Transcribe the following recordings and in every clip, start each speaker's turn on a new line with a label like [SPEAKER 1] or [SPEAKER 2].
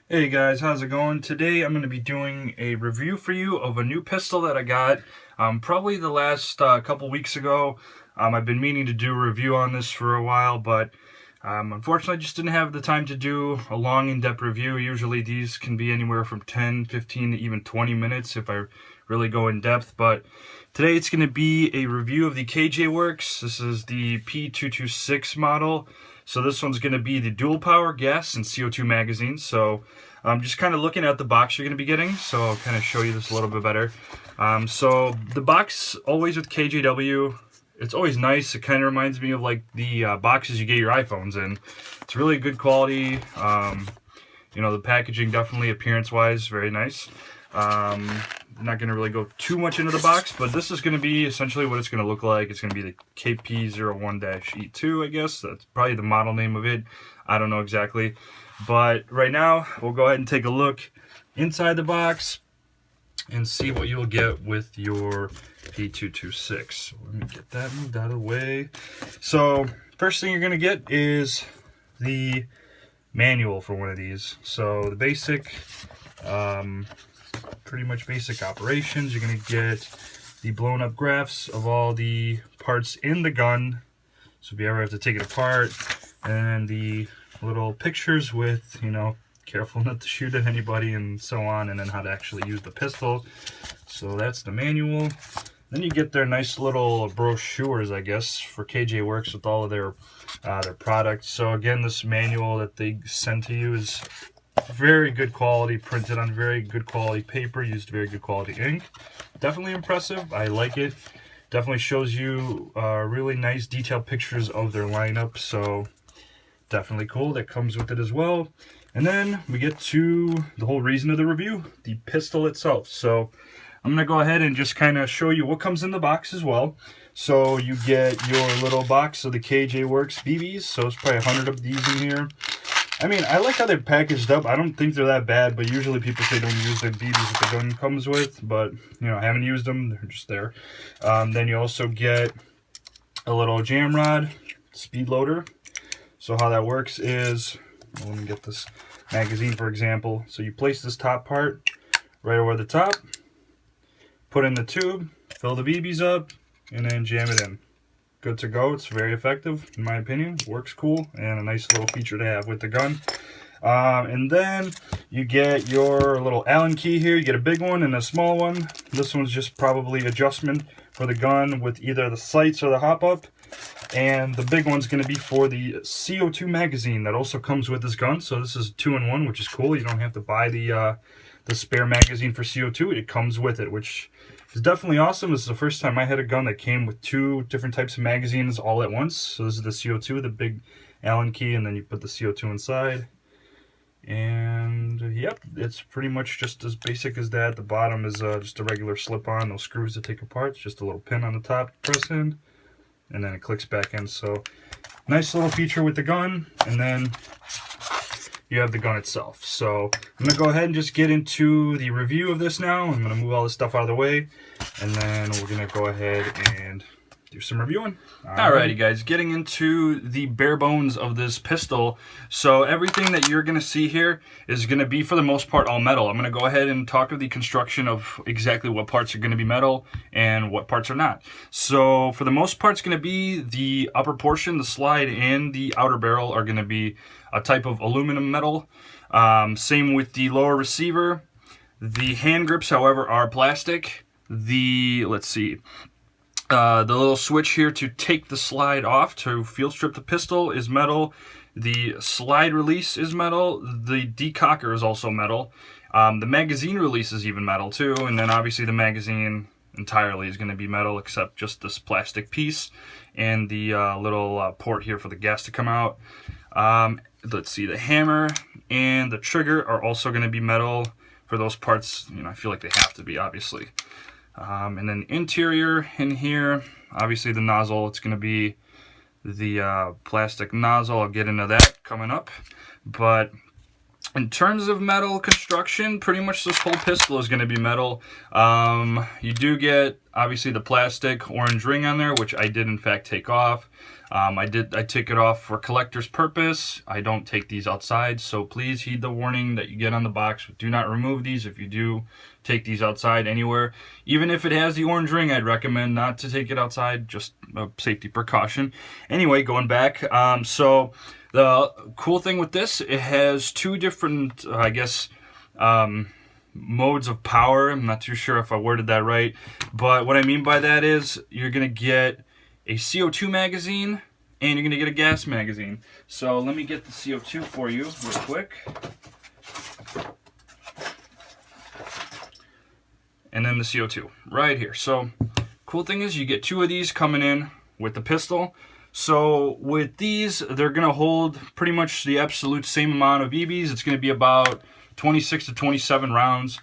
[SPEAKER 1] Hey guys, how's it going? Today I'm going to be doing a review for you of a new pistol that I got probably the last couple weeks ago. I've been meaning to do a review on this for a while, but unfortunately I just didn't have the time to do a long in-depth review. Usually these can be anywhere from 10, 15 to even 20 minutes if I really go in depth, but today it's going to be a review of the KJ Works. This is the P226 model. So this one's going to be the dual power gas and CO2 magazine. So I'm just kind of looking at the box you're going to be getting. So I'll kind of show you this a little bit better. So the box, always with KJW, it's always nice. It kind of reminds me of like the boxes you get your iPhones in. It's really good quality. The packaging definitely appearance-wise, very nice. I'm not going to really go too much into the box, but this is going to be essentially what it's going to look like. It's going to be the KP01-E2, I guess. That's probably the model name of it. I don't know exactly. But right now, we'll go ahead and take a look inside the box and see what you'll get with your P226. So let me get that moved out of the way. So first thing you're going to get is the manual for one of these. So the basic, pretty much basic operations. You're going to get the blown up graphs of all the parts in the gun, so if you ever have to take it apart, and the little pictures with, careful not to shoot at anybody and so on, and then how to actually use the pistol. So that's the manual. Then you get their nice little brochures, I guess, for KJ Works with all of their products. So again, this manual that they send to you is very good quality, printed on very good quality paper, used very good quality ink. Definitely impressive. I like it. Definitely shows you really nice detailed pictures of their lineup, so definitely cool. That comes with it as well. And then we get to the whole reason of the review, the pistol itself. So I'm going to go ahead and just kind of show you what comes in the box as well. So you get your little box of the KJ Works BBs, so it's probably 100 of these in here. I mean, I like how they're packaged up. I don't think they're that bad, but usually people say don't use the BBs that the gun comes with, but, I haven't used them. They're just there. Then you also get a little jam rod, speed loader. So how that works is, let me get this magazine, for example. So you place this top part right over the top, put in the tube, fill the BBs up, and then jam it in. Good to go. It's very effective, in my opinion. Works cool, and a nice little feature to have with the gun. And then you get your little Allen key here. You get a big one and a small one. This one's just probably adjustment for the gun with either the sights or the hop-up. And the big one's going to be for the CO2 magazine that also comes with this gun. So this is 2-in-1, which is cool. You don't have to buy the spare magazine for CO2. It comes with it, which is definitely awesome. This is the first time I had a gun that came with two different types of magazines all at once. So this is the CO2, the big Allen key, and then you put the CO2 inside. And yep, it's pretty much just as basic as that. The bottom is just a regular slip-on, no screws to take apart. It's just a little pin on the top to press in, and then it clicks back in. So nice little feature with the gun. And then you have the gun itself. So I'm going to go ahead and just get into the review of this now. I'm going to move all this stuff out of the way, and then we're going to go ahead and do some reviewing. Alrighty guys, getting into the bare bones of this pistol. So everything that you're going to see here is going to be, for the most part, all metal. I'm going to go ahead and talk of the construction of exactly what parts are going to be metal and what parts are not. So for the most part, it's going to be the upper portion, the slide, and the outer barrel are going to be a type of aluminum metal. Same with the lower receiver. The hand grips, however, are plastic. The little switch here to take the slide off to field strip the pistol is metal. The slide release is metal. The decocker is also metal. The magazine release is even metal too. And then obviously the magazine entirely is going to be metal, except just this plastic piece and the little port here for the gas to come out. The hammer and the trigger are also going to be metal. For those parts, I feel like they have to be, obviously. And then interior in here, obviously the nozzle, it's going to be the plastic nozzle. I'll get into that coming up. But in terms of metal construction, pretty much this whole pistol is going to be metal. You do get obviously the plastic orange ring on there, which I did in fact take off. I take it off for collector's purpose. I don't take these outside, so please heed the warning that you get on the box. Do not remove these if you do take these outside anywhere. Even if it has the orange ring, I'd recommend not to take it outside, just a safety precaution. Anyway, going back, so the cool thing with this, it has two different, I guess, modes of power. I'm not too sure if I worded that right, but what I mean by that is you're gonna get a CO2 magazine and you're gonna get a gas magazine. So let me get the CO2 for you real quick. And then the CO2 right here. So cool thing is you get two of these coming in with the pistol. So with these, they're gonna hold pretty much the absolute same amount of BBs. It's gonna be about 26 to 27 rounds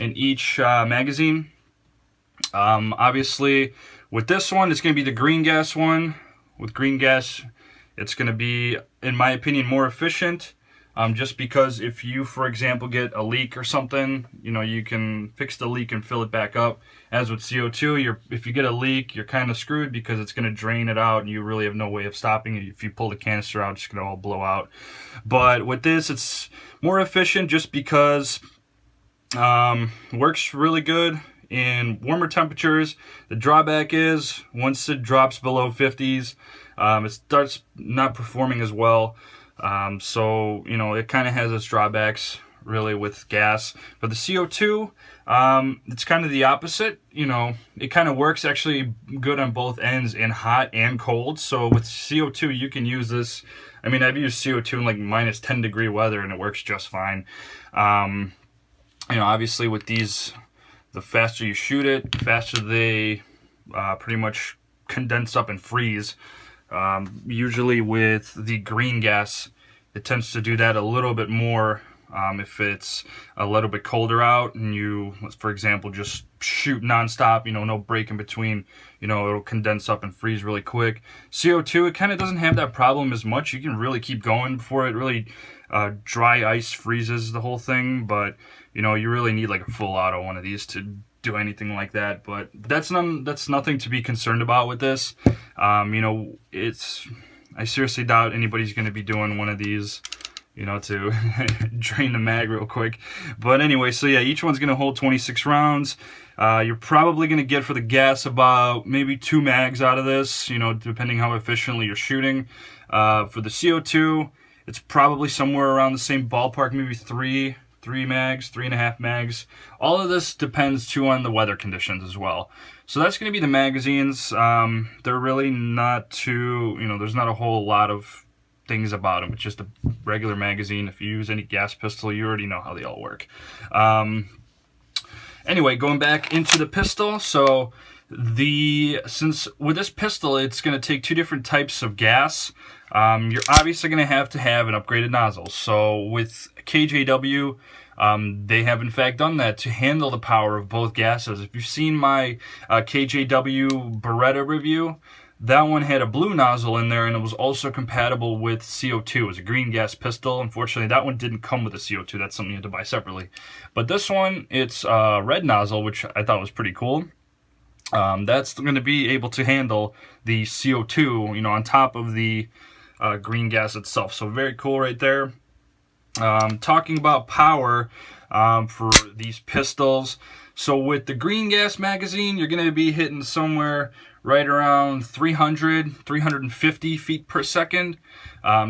[SPEAKER 1] in each magazine. Obviously with this one, it's going to be the green gas one. With green gas, it's going to be, in my opinion, more efficient. Just because if you, for example, get a leak or something, you know, you can fix the leak and fill it back up. As with CO2, if you get a leak, you're kind of screwed because it's going to drain it out and you really have no way of stopping it. If you pull the canister out, it's going to all blow out. But with this, it's more efficient just because works really good in warmer temperatures. The drawback is once it drops below 50s, it starts not performing as well. So, you know, it kind of has its drawbacks really with gas. But the CO2, it's kind of the opposite. You know, it kind of works actually good on both ends in hot and cold. So with CO2, you can use this. I mean, I've used CO2 in like minus 10 degree weather and it works just fine. You know, obviously with these, the faster you shoot it, the faster they pretty much condense up and freeze. Usually with the green gas, it tends to do that a little bit more if it's a little bit colder out and you, for example, just shoot nonstop, you know, no break in between, you know, it'll condense up and freeze really quick. CO2, it kind of doesn't have that problem as much. You can really keep going before it really dry ice freezes the whole thing, but you know, you really need like a full auto one of these to do anything like that. But that's nothing to be concerned about with this. You know, I seriously doubt anybody's going to be doing one of these, you know, to drain the mag real quick. But anyway, so yeah, each one's going to hold 26 rounds. You're probably going to get for the gas about maybe 2 mags out of this, you know, depending how efficiently you're shooting. For the CO2, it's probably somewhere around the same ballpark, maybe 3 mags, 3.5 mags. All of this depends too on the weather conditions as well. So that's going to be the magazines. They're really not too, you know, there's not a whole lot of things about them. It's just a regular magazine. If you use any gas pistol, you already know how they all work. Anyway, going back into the pistol. So since with this pistol, it's going to take 2 different types of gas. You're obviously going to have an upgraded nozzle. So with KJW, they have in fact done that to handle the power of both gases. If you've seen my KJW Beretta review, that one had a blue nozzle in there and it was also compatible with CO2. It was a green gas pistol. Unfortunately, that one didn't come with a CO2. That's something you had to buy separately. But this one, it's a red nozzle, which I thought was pretty cool. That's going to be able to handle the CO2, you know, on top of the green gas itself. So very cool right there. Talking about power for these pistols. So with the green gas magazine, you're going to be hitting somewhere right around 350 feet per second.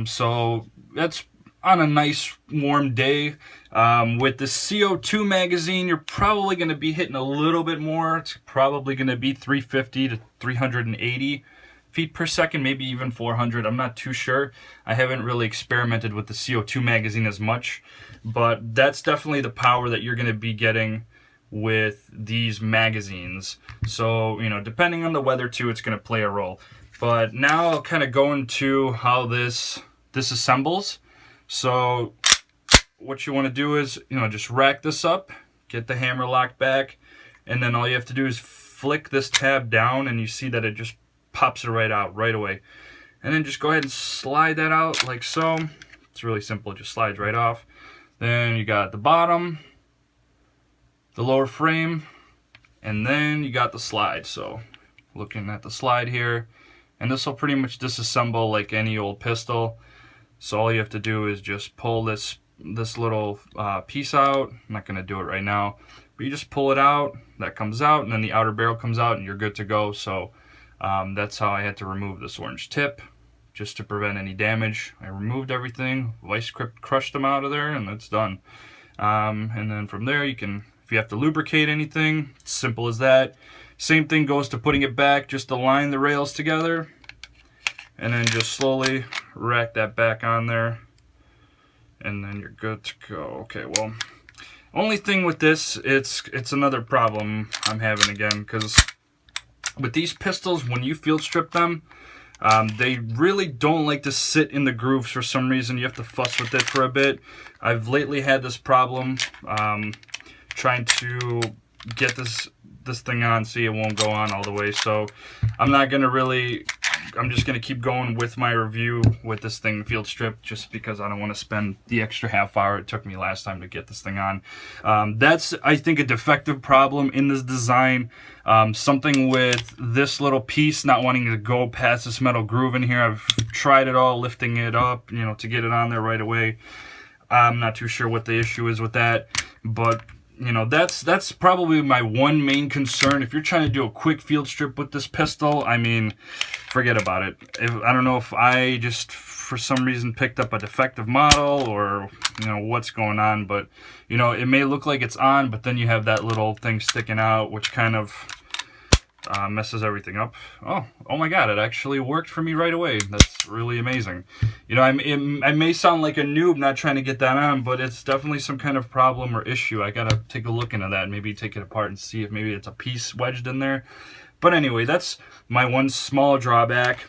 [SPEAKER 1] So that's on a nice warm day. With the CO2 magazine, you're probably going to be hitting a little bit more. It's probably going to be 350 to 380 feet per second, maybe even 400. I'm not too sure. I haven't really experimented with the CO2 magazine as much, but that's definitely the power that you're going to be getting with these magazines. So, you know, depending on the weather too, it's going to play a role. But now I'll kind of go into how this assembles. So what you want to do is, you know, just rack this up, get the hammer locked back, and then all you have to do is flick this tab down and you see that it just pops it right out right away. And then just go ahead and slide that out like so. It's really simple, it just slides right off. Then you got the bottom, the lower frame, And then you got the slide. So looking at the slide here, and this will pretty much disassemble like any old pistol. So all you have to do is just pull this little piece out. I'm not going to do it right now, but you just pull it out, that comes out, and then the outer barrel comes out and you're good to go. So that's how I had to remove this orange tip, just to prevent any damage. I removed everything, vice grip crushed them out of there, and that's done. And then from there you can, if you have to lubricate anything, it's simple as that. Same thing goes to putting it back, just align the rails together and then just slowly rack that back on there, and then you're good to go. Okay, well, only thing with this, it's another problem I'm having again, because with these pistols, when you field strip them, they really don't like to sit in the grooves for some reason. You have to fuss with it for a bit. I've lately had this problem trying to get this thing on. See, it won't go on all the way, so I'm not gonna really, I'm just gonna keep going with my review with this thing field stripped, just because I don't want to spend the extra half hour it took me last time to get this thing on. That's, I think, a defective problem in this design. Something with this little piece not wanting to go past this metal groove in here. I've tried it all, lifting it up, you know, to get it on there right away. I'm not too sure what the issue is with that, but you know, that's probably my one main concern. If you're trying to do a quick field strip with this pistol, I mean, forget about it. I don't know if I just for some reason picked up a defective model, or you know what's going on, but you know, it may look like it's on, but then you have that little thing sticking out, which kind of messes everything up. Oh my god, it actually worked for me right away. That's really amazing. You know, I may sound like a noob not trying to get that on, but it's definitely some kind of problem or issue. I gotta take a look into that, maybe take it apart and see if maybe it's a piece wedged in there. But anyway, that's my one small drawback.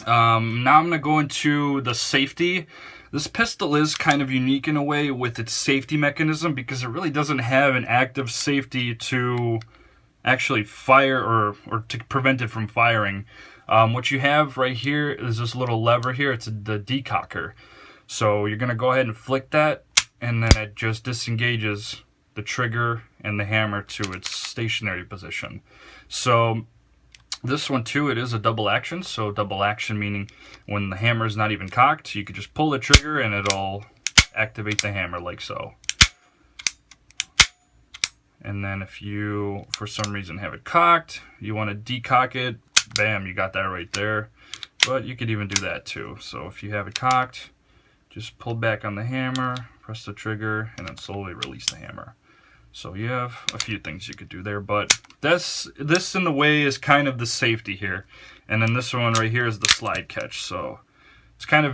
[SPEAKER 1] Now I'm gonna go into the safety. This pistol is kind of unique in a way with its safety mechanism, because it really doesn't have an active safety to actually fire or to prevent it from firing. What you have right here is this little lever here. It's the decocker. So you're going to go ahead and flick that, and then it just disengages the trigger and the hammer to its stationary position. So this one too, it is a double action. So double action meaning when the hammer is not even cocked, you could just pull the trigger and it'll activate the hammer like so. And then if you, for some reason, have it cocked, you want to decock it, bam, you got that right there. But you could even do that too. So if you have it cocked, just pull back on the hammer, press the trigger, and then slowly release the hammer. So you have a few things you could do there, but this in the way is kind of the safety here. And then this one right here is the slide catch. So it's kind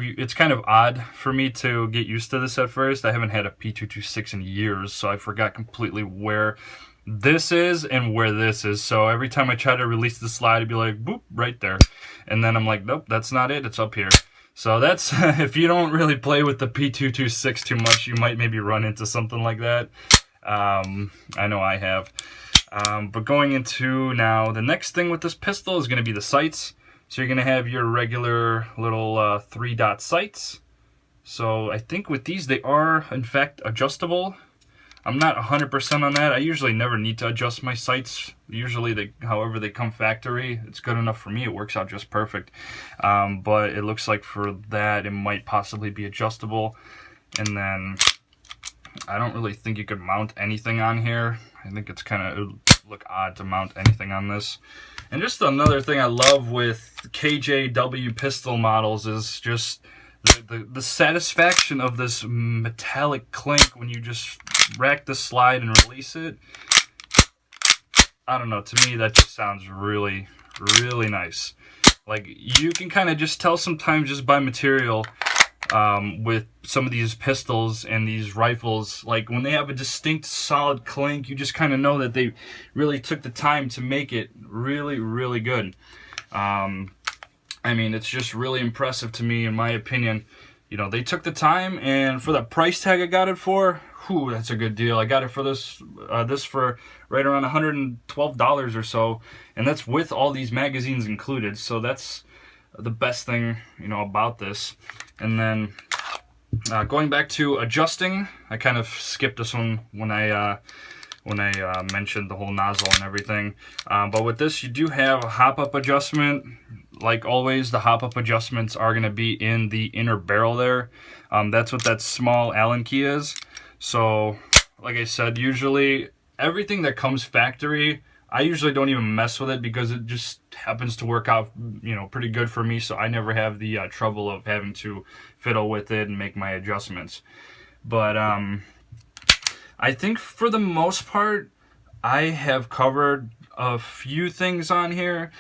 [SPEAKER 1] of odd for me to get used to this at first. I haven't had a P226 in years, so I forgot completely where this is and where this is. So every time I try to release the slide, it'd be like, boop, right there. And then I'm like, nope, that's not it, it's up here. So that's, if you don't really play with the P226 too much, you might maybe run into something like that. I know I have. But going into now, the next thing with this pistol is going to be the sights. So you're going to have your regular little 3-dot sights. So I think with these, they are, in fact, adjustable. I'm not 100% on that. I usually never need to adjust my sights. Usually, however they come factory, it's good enough for me. It works out just perfect. But it looks like for that, it might possibly be adjustable. And then I don't really think you could mount anything on here. I think it's kind of, it would look odd to mount anything on this. And just another thing I love with KJW pistol models is just the satisfaction of this metallic clink when you just rack the slide and release it. I don't know, to me that just sounds really, really nice. Like, you can kind of just tell sometimes just by material with some of these pistols and these rifles, like when they have a distinct solid clink, you just kind of know that they really took the time to make it really, really good. I mean, it's just really impressive to me, in my opinion. You know, they took the time, and for the price tag I got it for, whew, that's a good deal. I got it for this for right around $112 or so, and that's with all these magazines included. So that's the best thing, you know, about this. And then going back to adjusting, I kind of skipped this one when I when I mentioned the whole nozzle and everything. But with this, you do have a hop-up adjustment. Like always, the hop-up adjustments are going to be in the inner barrel there. That's what that small Allen key is. So, like I said, usually everything that comes factory, I usually don't even mess with it because it just happens to work out, you know, pretty good for me. So I never have the trouble of having to fiddle with it and make my adjustments. But I think for the most part, I have covered a few things on here.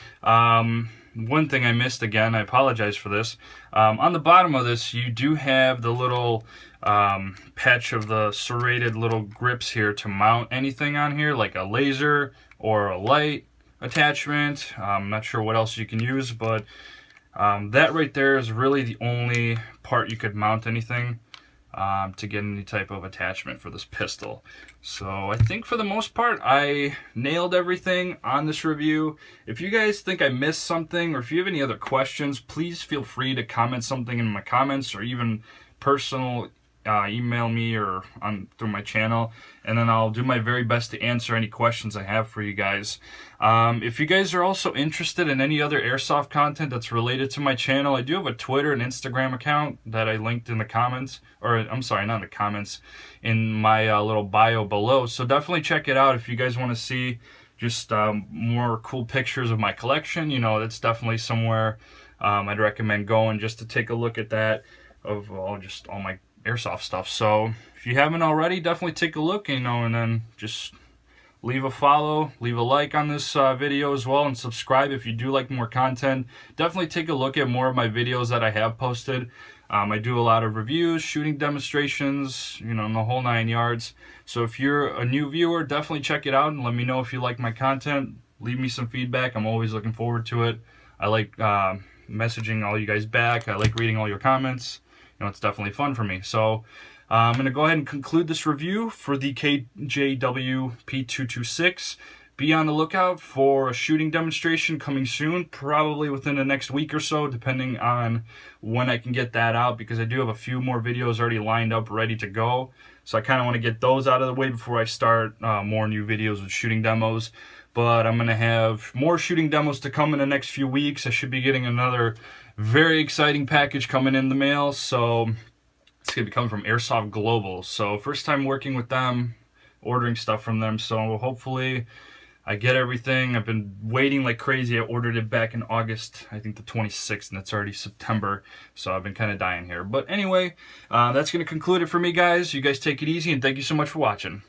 [SPEAKER 1] One thing I missed, again, I apologize for this. On the bottom of this, you do have the little patch of the serrated little grips here to mount anything on here, like a laser or a light attachment. I'm not sure what else you can use, but that right there is really the only part you could mount anything to get any type of attachment for this pistol. So I think for the most part I nailed everything on this review. If you guys think I missed something, or if you have any other questions, please feel free to comment something in my comments, or even personal email me or through my channel, and then I'll do my very best to answer any questions I have for you guys. If you guys are also interested in any other airsoft content that's related to my channel, I do have a Twitter and Instagram account that I linked in the comments, or I'm sorry, not in the comments, in my little bio below. So definitely check it out if you guys want to see just more cool pictures of my collection. You know, that's definitely somewhere I'd recommend going just to take a look at that, of just all my airsoft stuff. So if you haven't already, definitely take a look, you know, and then just leave a follow, leave a like on this video as well, and subscribe if you do like more content. Definitely take a look at more of my videos that I have posted. I do a lot of reviews, shooting demonstrations, you know, in the whole 9 yards. So if you're a new viewer, definitely check it out and let me know if you like my content. Leave me some feedback. I'm always looking forward to it. I like messaging all you guys back. I like reading all your comments. You know, it's definitely fun for me. So I'm going to go ahead and conclude this review for the KJW P226. Be on the lookout for a shooting demonstration coming soon, probably within the next week or so, depending on when I can get that out, because I do have a few more videos already lined up, ready to go. So I kind of want to get those out of the way before I start more new videos with shooting demos. But I'm going to have more shooting demos to come in the next few weeks. I should be getting another very exciting package coming in the mail. So it's going to be coming from Airsoft Global. So first time working with them, ordering stuff from them. So hopefully I get everything. I've been waiting like crazy. I ordered it back in August, I think the 26th, and it's already September. So I've been kind of dying here. But anyway, that's going to conclude it for me, guys. You guys take it easy, and thank you so much for watching.